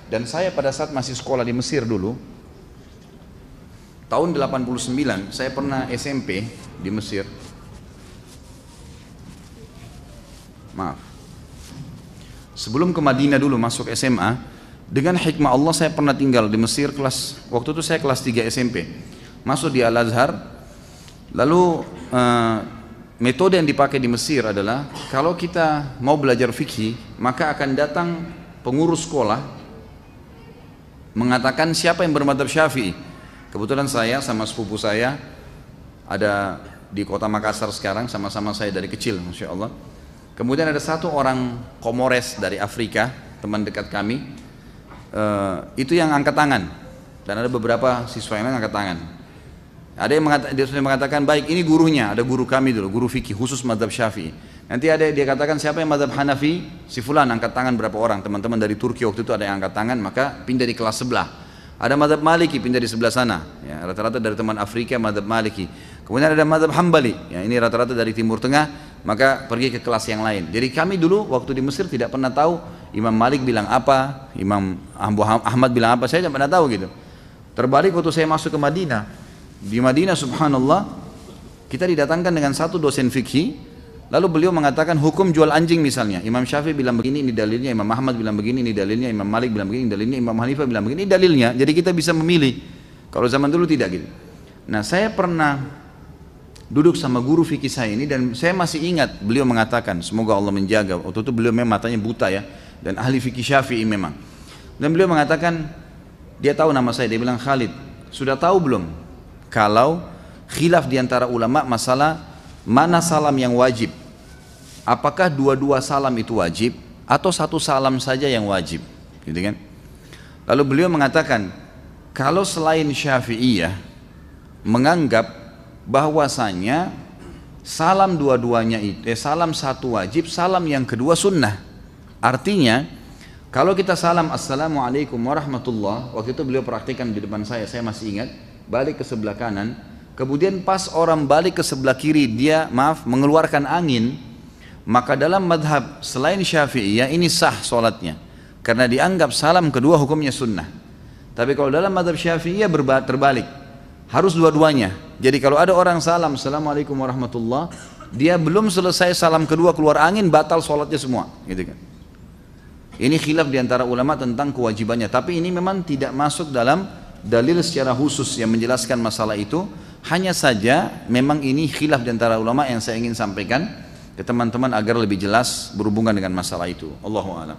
Dan saya pada saat masih sekolah di Mesir dulu, tahun 89, saya pernah SMP di Mesir. Maaf. Sebelum ke Madinah dulu masuk SMA, dengan hikmah Allah saya pernah tinggal di Mesir waktu itu saya kelas 3 SMP. Masuk di Al-Azhar. Lalu metode yang dipakai di Mesir adalah kalau kita mau belajar fikih, maka akan datang pengurus sekolah mengatakan siapa yang bermadzhab Syafi'i. Kebetulan saya sama sepupu saya ada di kota Makassar sekarang, sama-sama saya dari kecil, Masya Allah. Kemudian ada satu orang Komores dari Afrika, teman dekat kami, itu yang angkat tangan, dan ada beberapa siswa yang angkat tangan. Ada yang mengatakan, baik ini gurunya, ada guru kami dulu, guru fikih khusus madzhab Syafi'i. Nanti ada dia katakan siapa yang madzhab Hanafi, si fulan angkat tangan berapa orang, teman-teman dari Turki waktu itu ada yang angkat tangan, maka pindah di kelas sebelah. Ada madzhab Maliki pindah di sebelah sana, ya, rata-rata dari teman Afrika madzhab Maliki. Kemudian ada madzhab Hambali, ya, ini rata-rata dari Timur Tengah, maka pergi ke kelas yang lain. Jadi kami dulu waktu di Mesir tidak pernah tahu Imam Malik bilang apa, Imam Ahmad bilang apa, saya tidak pernah tahu gitu. Terbalik waktu saya masuk ke Madinah, di Madinah subhanallah kita didatangkan dengan satu dosen fikih. Lalu beliau mengatakan hukum jual anjing misalnya, Imam Syafi'i bilang begini, ini dalilnya, Imam Ahmad bilang begini, ini dalilnya, Imam Malik bilang begini, ini dalilnya, Imam Hanifah bilang begini, ini dalilnya. Jadi kita bisa memilih. Kalau zaman dulu tidak gitu. Nah, saya pernah duduk sama guru fikih saya ini dan saya masih ingat beliau mengatakan, semoga Allah menjaga. Waktu itu beliau memang matanya buta ya, dan ahli fikih Syafi'i memang. Dan beliau mengatakan, dia tahu nama saya, dia bilang, Khalid, sudah tahu belum kalau khilaf diantara ulama masalah mana salam yang wajib? Apakah dua-dua salam itu wajib atau satu salam saja yang wajib? Gitu kan? Lalu beliau mengatakan, kalau selain Syafi'iyah menganggap bahwasanya salam dua-duanya itu salam satu wajib, salam yang kedua sunnah. Artinya, kalau kita salam assalamualaikum warahmatullah, waktu itu beliau praktikkan di depan saya masih ingat, balik ke sebelah kanan. Kemudian pas orang balik ke sebelah kiri dia mengeluarkan angin, maka dalam madhab selain Syafi'iyah ini sah sholatnya karena dianggap salam kedua hukumnya sunnah. Tapi kalau dalam madhab Syafi'iyah terbalik, harus dua-duanya. Jadi kalau ada orang salam assalamualaikum warahmatullah, dia belum selesai salam kedua keluar angin, batal sholatnya semua, gitu kan. Ini khilaf diantara ulama tentang kewajibannya, tapi ini memang tidak masuk dalam dalil secara khusus yang menjelaskan masalah itu. Hanya saja memang ini khilaf di antara ulama yang saya ingin sampaikan ke teman-teman agar lebih jelas berhubungan dengan masalah itu. Allahu a'lam.